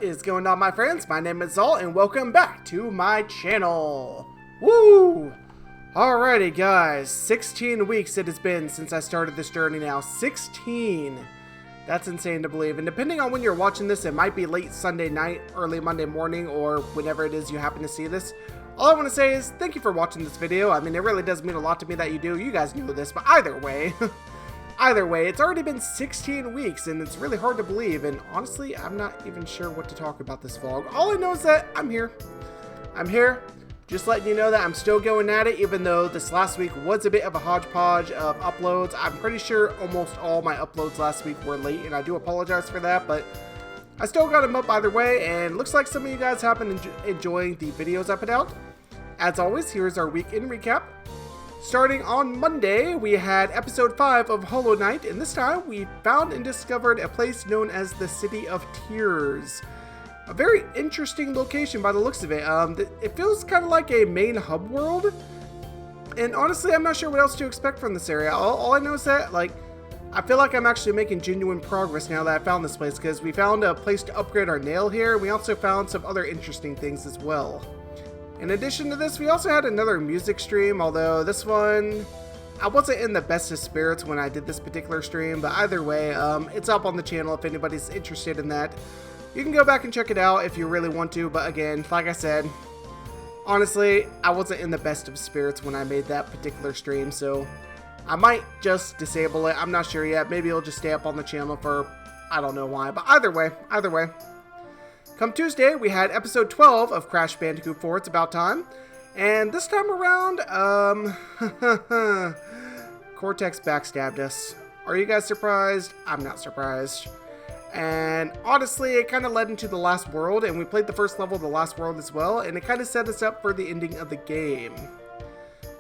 is going on, my friends? My name is Xaul, and welcome back to my channel. Woo! Alrighty, guys. 16 weeks it has been since I started this journey now. 16! That's insane to believe. And depending on when you're watching this, it might be late Sunday night, early Monday morning, or whenever it is you happen to see this. All I want to say is thank you for watching this video. I mean, it really does mean a lot to me that you do. You guys know this, but either way... Either way, it's already been 16 weeks, and it's really hard to believe, and honestly, I'm not even sure what to talk about this vlog. All I know is that I'm here. I'm here, just letting you know that I'm still going at it, even though this last week was a bit of a hodgepodge of uploads. I'm pretty sure almost all my uploads last week were late, and I do apologize for that, but I still got them up either way, and looks like some of you guys have been enjoying the videos I put out. As always, here's our weekend recap. Starting on Monday, we had episode 5 of Hollow Knight, and this time we found and discovered a place known as the City of Tears. A very interesting location by the looks of it. It feels kind of like a main hub world, and honestly, I'm not sure what else to expect from this area. All I know is that, I feel like I'm actually making genuine progress now that I found this place, because we found a place to upgrade our nail here. We also found some other interesting things as well. In addition to this, we also had another music stream, although this one, I wasn't in the best of spirits when I did this particular stream, but either way, it's up on the channel if anybody's interested in that. You can go back and check it out if you really want to, but again, like I said, honestly, I wasn't in the best of spirits when I made that particular stream, so I might just disable it. I'm not sure yet. Maybe it'll just stay up on the channel for, I don't know why, but either way. Come Tuesday, we had episode 12 of Crash Bandicoot 4, It's About Time. And this time around, Cortex backstabbed us. Are you guys surprised? I'm not surprised. And honestly, it kind of led into the last world, and we played the first level of the last world as well, and it kind of set us up for the ending of the game.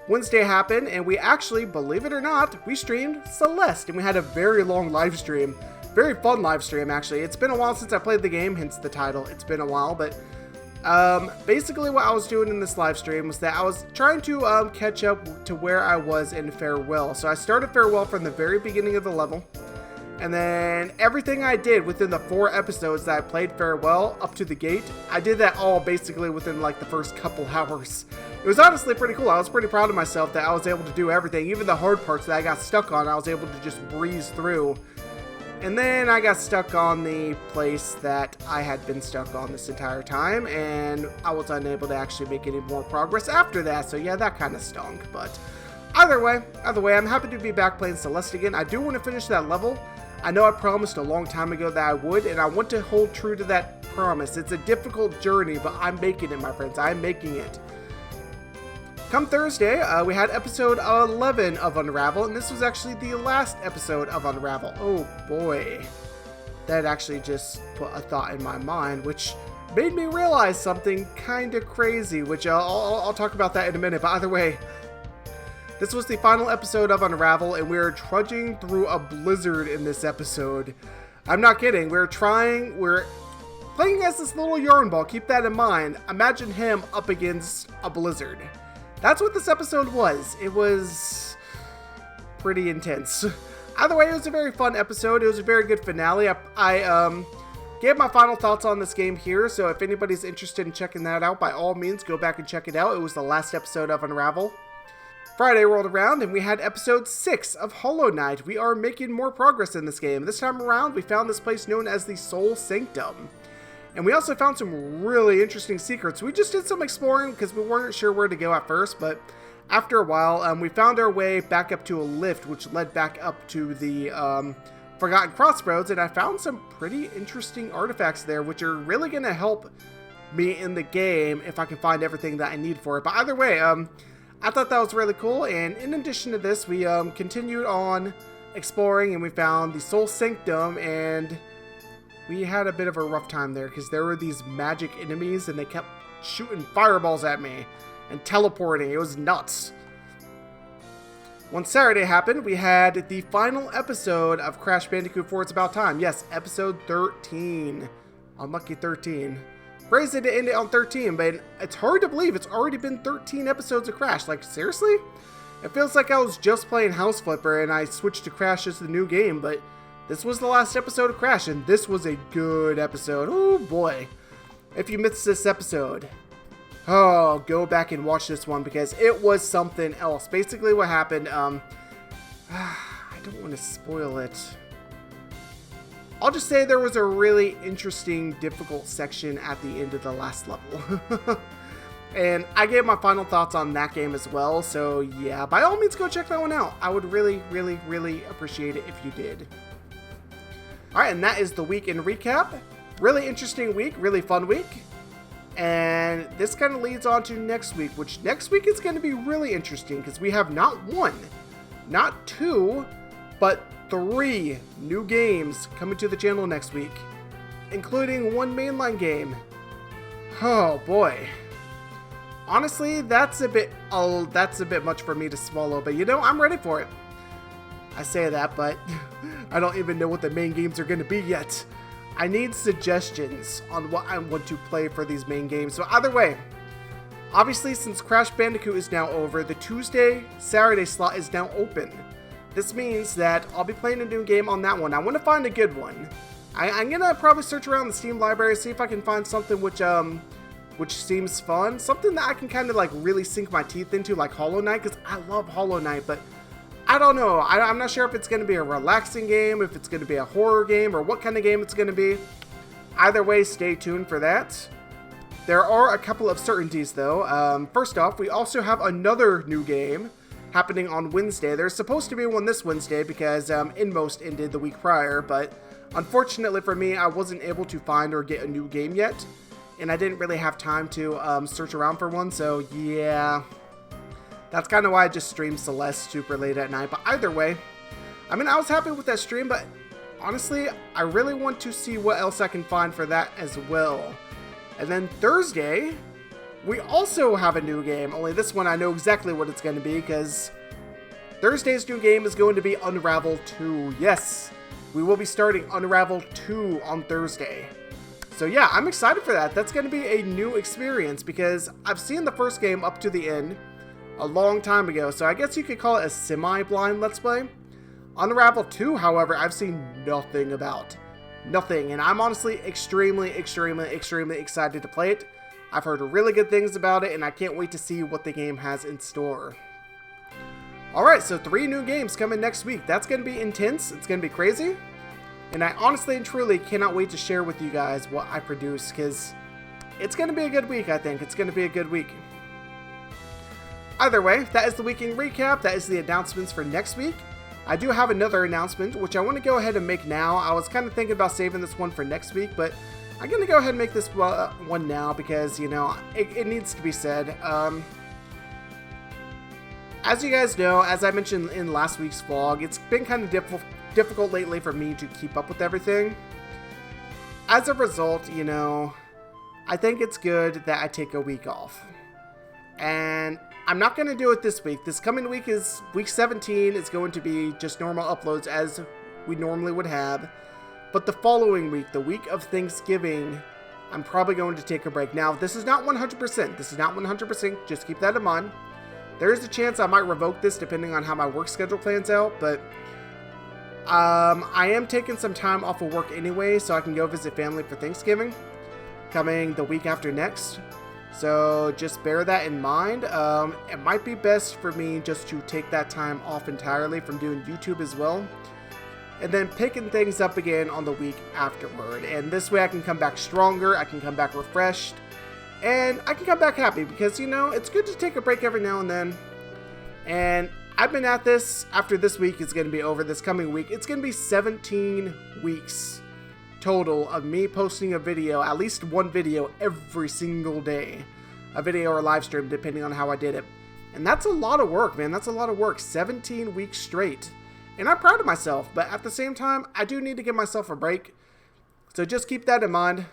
Wednesday happened, and we actually, believe it or not, we streamed Celeste, and we had a very long live stream. Very fun live stream, actually. It's been a while since I played the game, hence the title. It's been a while, but basically what I was doing in this live stream was that I was trying to catch up to where I was in Farewell. So I started Farewell from the very beginning of the level, and then everything I did within the 4 episodes that I played Farewell up to the gate, I did that all basically within like the first couple hours. It was honestly pretty cool. I was pretty proud of myself that I was able to do everything. Even the hard parts that I got stuck on, I was able to just breeze through. And then I got stuck on the place that I had been stuck on this entire time, and I was unable to actually make any more progress after that, so yeah, that kind of stunk. But either way, I'm happy to be back playing Celeste again. I do want to finish that level. I know I promised a long time ago that I would, and I want to hold true to that promise. It's a difficult journey, but I'm making it, my friends. I'm making it. Come Thursday, we had episode 11 of Unravel, and this was actually the last episode of Unravel. Oh boy, that actually just put a thought in my mind, which made me realize something kind of crazy, which I'll talk about that in a minute. But either way, this was the final episode of Unravel, and we were trudging through a blizzard in this episode. I'm not kidding. We're playing as this little yarn ball. Keep that in mind. Imagine him up against a blizzard. That's what this episode was. It was pretty intense. Either way, it was a very fun episode. It was a very good finale. I gave my final thoughts on this game here, so if anybody's interested in checking that out, by all means, go back and check it out. It was the last episode of Unravel. Friday rolled around, and we had episode 6 of Hollow Knight. We are making more progress in this game. This time around, we found this place known as the Soul Sanctum. And we also found some really interesting secrets. We just did some exploring because we weren't sure where to go at first, but after a while, we found our way back up to a lift, which led back up to the Forgotten Crossroads, and I found some pretty interesting artifacts there, which are really going to help me in the game if I can find everything that I need for it. But either way, I thought that was really cool, and in addition to this, we continued on exploring, and we found the Soul Sanctum, and we had a bit of a rough time there because there were these magic enemies and they kept shooting fireballs at me and teleporting. It was nuts. When Saturday happened, we had the final episode of Crash Bandicoot 4, It's About Time. Yes, episode 13. Unlucky 13. Crazy to end it on 13, but it's hard to believe it's already been 13 episodes of Crash. Like, seriously? It feels like I was just playing House Flipper and I switched to Crash as the new game, but This was the last episode of Crash, and this was a good episode. Oh boy. If you missed this episode, oh, go back and watch this one because it was something else. Basically what happened, I don't want to spoil it. I'll just say there was a really interesting, difficult section at the end of the last level. And I gave my final thoughts on that game as well, so yeah, by all means go check that one out. I would really, really, really appreciate it if you did. Alright, and that is the week in recap. Really interesting week, really fun week. And this kind of leads on to next week, which next week is going to be really interesting because we have not one, not two, but 3 new games coming to the channel next week, including one mainline game. Oh boy. Honestly, that's a bit much for me to swallow, but you know, I'm ready for it. I say that, but I don't even know what the main games are going to be yet. I need suggestions on what I want to play for these main games. So either way, obviously since Crash Bandicoot is now over, the Tuesday, Saturday slot is now open. This means that I'll be playing a new game on that one. I want to find a good one. I'm going to probably search around the Steam library, see if I can find something which seems fun. Something that I can kind of like really sink my teeth into, like Hollow Knight, because I love Hollow Knight, but I don't know. I'm not sure if it's going to be a relaxing game, if it's going to be a horror game, or what kind of game it's going to be. Either way, stay tuned for that. There are a couple of certainties, though. First off, we also have another new game happening on Wednesday. There's supposed to be one this Wednesday because Inmost ended the week prior, but unfortunately for me, I wasn't able to find or get a new game yet, and I didn't really have time to search around for one, so yeah. That's kind of why I just streamed Celeste super late at night. But either way, I mean, I was happy with that stream, but honestly, I really want to see what else I can find for that as well. And then Thursday, we also have a new game. Only this one, I know exactly what it's going to be because Thursday's new game is going to be Unravel 2. Yes, we will be starting Unravel 2 on Thursday. So yeah, I'm excited for that. That's going to be a new experience because I've seen the first game up to the end a long time ago, so I guess you could call it a semi-blind Let's Play. Unravel 2, however, I've seen nothing about. Nothing, and I'm honestly extremely, extremely, extremely excited to play it. I've heard really good things about it, and I can't wait to see what the game has in store. Alright, so 3 new games coming next week. That's going to be intense, it's going to be crazy, and I honestly and truly cannot wait to share with you guys what I produce, because it's going to be a good week, I think. It's going to be a good week. Either way, that is the week in recap. That is the announcements for next week. I do have another announcement, which I want to go ahead and make now. I was kind of thinking about saving this one for next week, but I'm going to go ahead and make this one now because, you know, it needs to be said. As you guys know, as I mentioned in last week's vlog, it's been kind of difficult lately for me to keep up with everything. As a result, you know, I think it's good that I take a week off. And I'm not going to do it this week. This coming week is week 17. It's going to be just normal uploads as we normally would have. But the following week, the week of Thanksgiving, I'm probably going to take a break. Now, this is not 100%. This is not 100%. Just keep that in mind. There is a chance I might revoke this depending on how my work schedule plans out. But I am taking some time off of work anyway, so I can go visit family for Thanksgiving, coming the week after next. So just bear that in mind. It might be best for me just to take that time off entirely from doing YouTube as well, and then picking things up again on the week afterward. And this way I can come back stronger, I can come back refreshed, and I can come back happy because, you know, it's good to take a break every now and then. And I've been at this, after this week is going to be over, this coming week, it's going to be 17 weeks total of me posting a video, at least one video every single day. A video or a live stream, depending on how I did it. And that's a lot of work, man. That's a lot of work. 17 weeks straight. And I'm proud of myself, but at the same time, I do need to give myself a break. So just keep that in mind.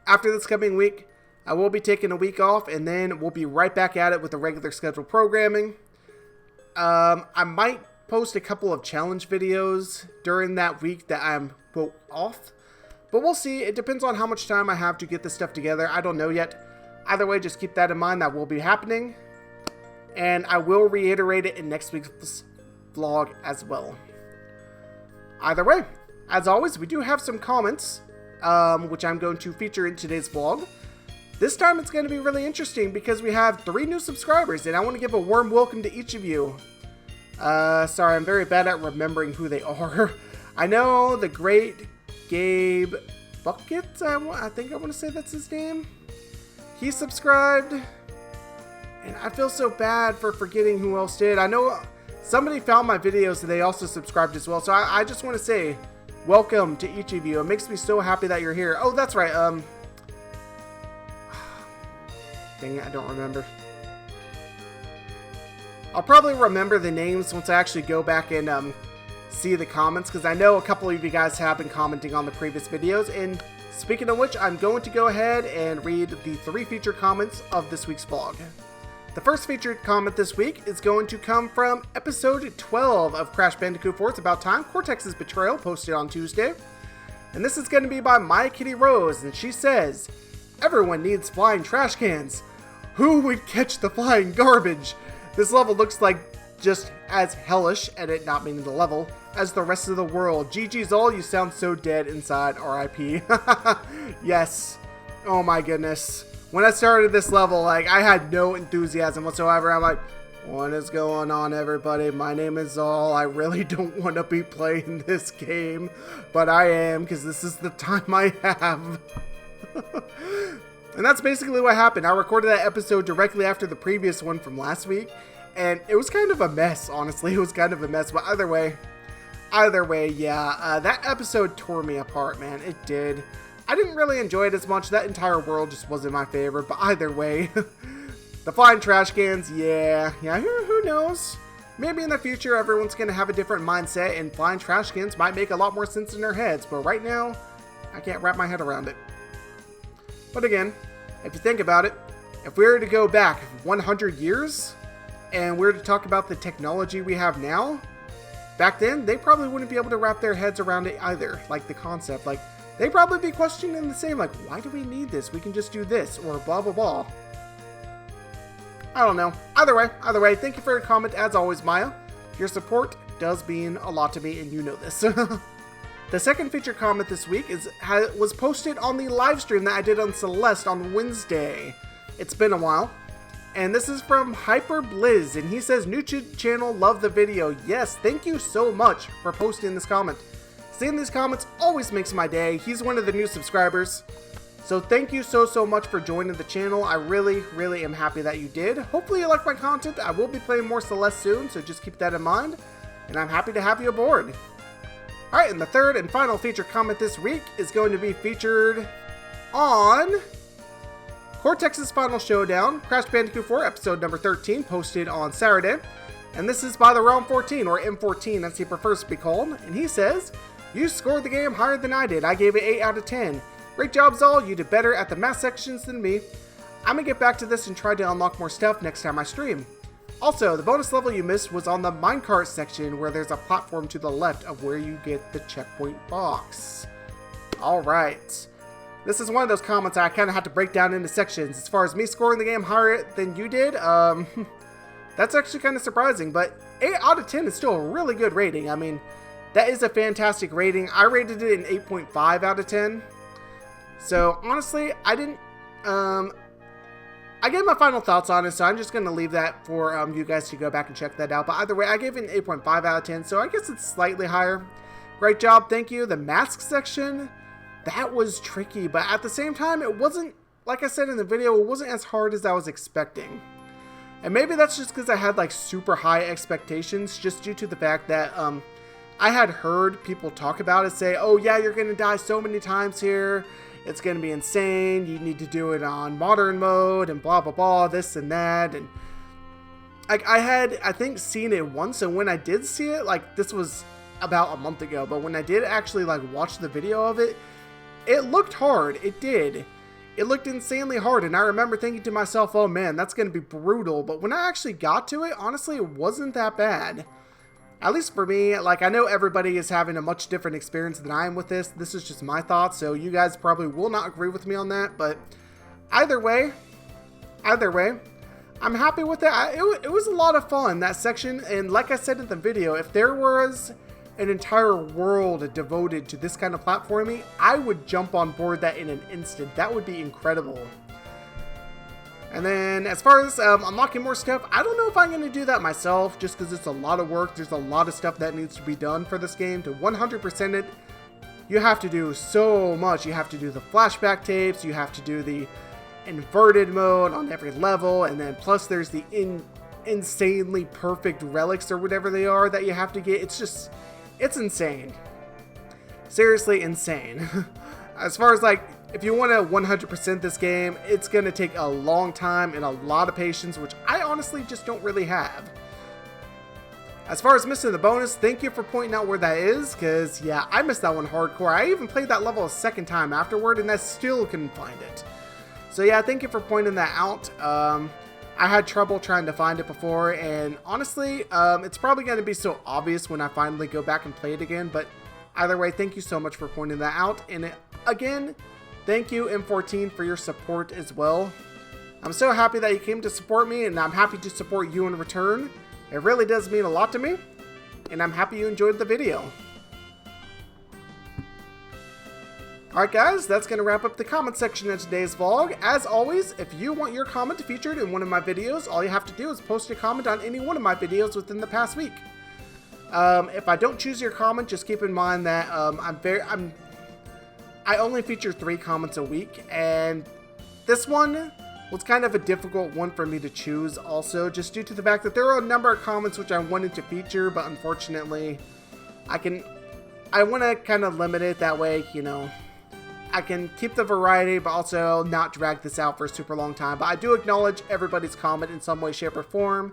After this coming week, I will be taking a week off, and then we'll be right back at it with the regular scheduled programming. I might post a couple of challenge videos during that week that I'm, quote, off. But we'll see. It depends on how much time I have to get this stuff together. I don't know yet. Either way, just keep that in mind. That will be happening. And I will reiterate it in next week's vlog as well. Either way, as always, we do have some comments, which I'm going to feature in today's vlog. This time it's going to be really interesting because we have 3 new subscribers, and I want to give a warm welcome to each of you. Sorry, I'm very bad at remembering who they are. I know the great Gabe Bucket, I think I want to say that's his name. He subscribed, and I feel so bad for forgetting who else did. I know somebody found my videos and they also subscribed as well, so I just want to say welcome to each of you. It makes me so happy that you're here. Oh, that's right, dang it, I don't remember. I'll probably remember the names once I actually go back and see the comments, because I know a couple of you guys have been commenting on the previous videos. And speaking of which, I'm going to go ahead and read the 3 featured comments of this week's vlog. The first featured comment this week is going to come from episode 12 of Crash Bandicoot 4 It's About Time, Cortex's Betrayal, posted on Tuesday. And this is going to be by My Kitty Rose, and she says, "Everyone needs flying trash cans. Who would catch the flying garbage? This level looks like just as hellish," and it not meaning the level, "as the rest of the world. GG Xaul, you sound so dead inside, RIP. Yes. Oh my goodness. When I started this level, like, I had no enthusiasm whatsoever. I'm like, what is going on, everybody? My name is Xaul. I really don't want to be playing this game, but I am, because this is the time I have." And that's basically what happened. I recorded that episode directly after the previous one from last week, and it was kind of a mess, honestly. It was kind of a mess, but either way, yeah, that episode tore me apart, man. It did. I didn't really enjoy it as much. That entire world just wasn't my favorite, but either way, the flying trash cans, yeah, who knows? Maybe in the future, everyone's going to have a different mindset, and flying trash cans might make a lot more sense in their heads, but right now, I can't wrap my head around it. But again, if you think about it, if we were to go back 100 years and we were to talk about the technology we have now, back then, they probably wouldn't be able to wrap their heads around it either. Like the concept, like they'd probably be questioning the same, like, why do we need this? We can just do this, or blah, blah, blah. I don't know. Either way, thank you for your comment as always, Maya. Your support does mean a lot to me, and you know this. The second featured comment this week was posted on the live stream that I did on Celeste on Wednesday. It's been a while. And this is from Hyper Blizz, and he says, "New channel, love the video." Yes, thank you so much for posting this comment. Seeing these comments always makes my day. He's one of the new subscribers. So thank you so much for joining the channel. I really am happy that you did. Hopefully you like my content. I will be playing more Celeste soon, so just keep that in mind. And I'm happy to have you aboard. Alright, and the third and final feature comment this week is going to be featured on Cortex's Final Showdown, Crash Bandicoot 4, episode number 13, posted on Saturday. And this is by the Realm 14, or M14 as he prefers to be called. And he says, "You scored the game higher than I did. I gave it 8 out of 10. Great job, Xaul. You did better at the math sections than me. I'm gonna get back to this and try to unlock more stuff next time I stream. Also, the bonus level you missed was on the minecart section, where there's a platform to the left of where you get the checkpoint box." Alright. This is one of those comments I kind of had to break down into sections. As far as me scoring the game higher than you did, that's actually kind of surprising, but 8 out of 10 is still a really good rating. I mean, that is a fantastic rating. I rated it an 8.5 out of 10. So, honestly, I didn't, I gave my final thoughts on it, so I'm just going to leave that for you guys to go back and check that out. But either way, I gave it an 8.5 out of 10, so I guess it's slightly higher. Great job, thank you. The mask section, that was tricky, but at the same time, it wasn't, like I said in the video, it wasn't as hard as I was expecting. And maybe that's just because I had like super high expectations, just due to the fact that I had heard people talk about it, say, "Oh yeah, you're going to die so many times here. It's going to be insane. You need to do it on modern mode and blah, blah, blah, this and that." And like I had, I think, seen it once. And when I did see it, like this was about a month ago, but when I did actually like watch the video of it, it looked hard. It did. It looked insanely hard. And I remember thinking to myself, oh man, that's going to be brutal. But when I actually got to it, honestly, it wasn't that bad. At least for me. Like, I know everybody is having a much different experience than I am with this. This is just my thoughts, so you guys probably will not agree with me on that. But either way, I'm happy with it. It was a lot of fun, that section. And like I said in the video, if there was an entire world devoted to this kind of platforming, I would jump on board that in an instant. That would be incredible. And then as far as unlocking more stuff, I don't know if I'm going to do that myself, just because it's a lot of work. There's a lot of stuff that needs to be done for this game. To 100% it, you have to do so much. You have to do the flashback tapes, you have to do the inverted mode on every level, and then plus there's the insanely perfect relics or whatever they are that you have to get. It's insane. Seriously insane. As far as like, if you want to 100% this game, it's going to take a long time and a lot of patience, which I honestly just don't really have. As far as missing the bonus, thank you for pointing out where that is, because yeah, I missed that one hardcore. I even played that level a second time afterward, and I still couldn't find it. So yeah, thank you for pointing that out. I had trouble trying to find it before, and honestly, it's probably going to be so obvious when I finally go back and play it again, but either way, thank you so much for pointing that out. And again, thank you, M14, for your support as well. I'm so happy that you came to support me, and I'm happy to support you in return. It really does mean a lot to me, and I'm happy you enjoyed the video. Alright guys, that's going to wrap up the comment section of today's vlog. As always, if you want your comment featured in one of my videos, all you have to do is post a comment on any one of my videos within the past week. If I don't choose your comment, just keep in mind that I only feature 3 comments a week, and this one was kind of a difficult one for me to choose also, just due to the fact that there are a number of comments which I wanted to feature, but unfortunately, I want to kind of limit it that way, you know. I can keep the variety, but also not drag this out for a super long time. But I do acknowledge everybody's comment in some way, shape, or form.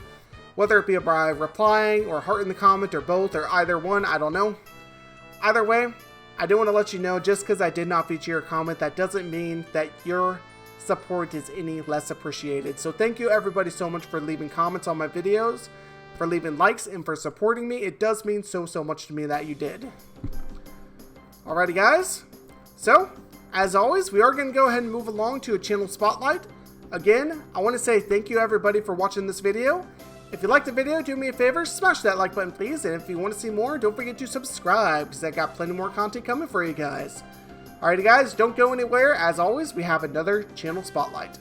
Whether it be by replying, or hearting the comment, or both, or either one, I don't know. Either way, I do want to let you know, just because I did not feature your comment, that doesn't mean that your support is any less appreciated. So thank you everybody so much for leaving comments on my videos, for leaving likes, and for supporting me. It does mean so much to me that you did. Alrighty guys, so as always, we are going to go ahead and move along to a channel spotlight. Again, I want to say thank you everybody for watching this video. If you liked the video, do me a favor, smash that like button please, and if you want to see more, don't forget to subscribe, because I got plenty more content coming for you guys. Alrighty guys, don't go anywhere. As always, we have another channel spotlight.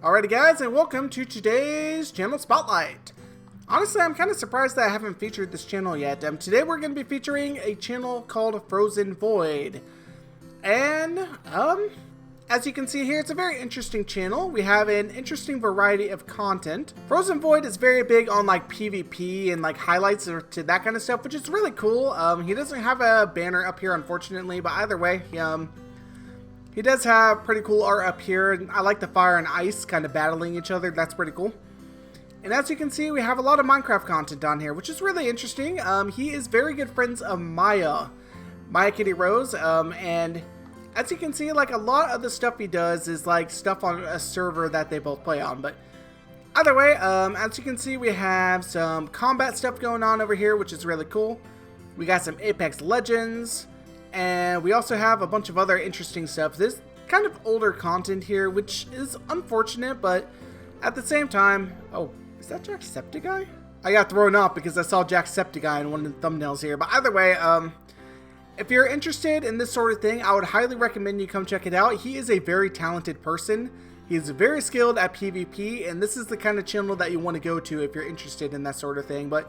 Alrighty guys, and welcome to today's channel spotlight. Honestly, I'm kind of surprised that I haven't featured this channel yet. Today we're going to be featuring a channel called FrozenVoid. And, as you can see here, it's a very interesting channel. We have an interesting variety of content. FrozenVoid is very big on like PvP and like highlights to that kind of stuff, which is really cool. He doesn't have a banner up here, unfortunately, but either way, he does have pretty cool art up here. I like the fire and ice kind of battling each other. That's pretty cool. And as you can see, we have a lot of Minecraft content on here, which is really interesting. He is very good friends of Maya Kitty Rose, and as you can see, like a lot of the stuff he does is like stuff on a server that they both play on. But either way, as you can see, we have some combat stuff going on over here, which is really cool. We got some Apex Legends, and we also have a bunch of other interesting stuff. This kind of older content here, which is unfortunate, but at the same time, oh, is that Jacksepticeye? I got thrown off because I saw Jacksepticeye in one of the thumbnails here. But either way, if you're interested in this sort of thing, I would highly recommend you come check it out. He is a very talented person. He is very skilled at PvP, and this is the kind of channel that you want to go to if you're interested in that sort of thing. But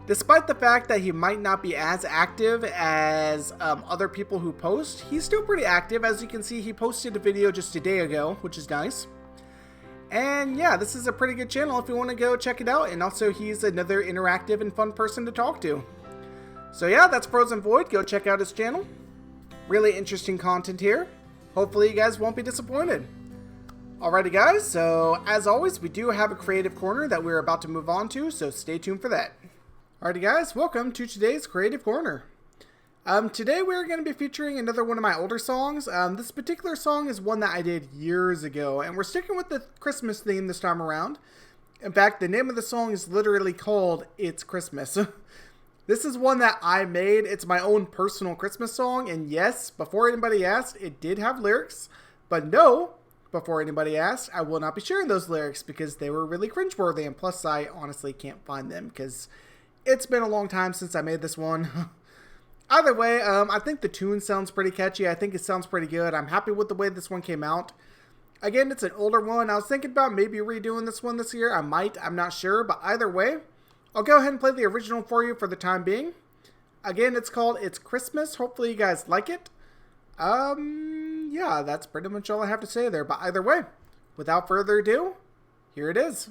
despite the fact that he might not be as active as other people who post, he's still pretty active. As you can see, he posted a video just a day ago, which is nice. And yeah, this is a pretty good channel if you want to go check it out. And also, he's another interactive and fun person to talk to. So yeah, that's FrozenVoid. Go check out his channel. Really interesting content here. Hopefully you guys won't be disappointed. Alrighty guys, so as always, we do have a creative corner that we're about to move on to, so stay tuned for that. Alrighty guys, welcome to today's creative corner. Today we're going to be featuring another one of my older songs. This particular song is one that I did years ago, and we're sticking with the Christmas theme this time around. In fact, the name of the song is literally called It's Christmas. This is one that I made. It's my own personal Christmas song, and yes, before anybody asked, it did have lyrics, but no, before anybody asks, I will not be sharing those lyrics because they were really cringeworthy, and plus I honestly can't find them because it's been a long time since I made this one. Either way, I think the tune sounds pretty catchy. I think it sounds pretty good. I'm happy with the way this one came out. Again, it's an older one. I was thinking about maybe redoing this one this year. I might. I'm not sure. But either way, I'll go ahead and play the original for you for the time being. Again, it's called It's Christmas. Hopefully you guys like it. Yeah, that's pretty much all I have to say there. But either way, without further ado, here it is.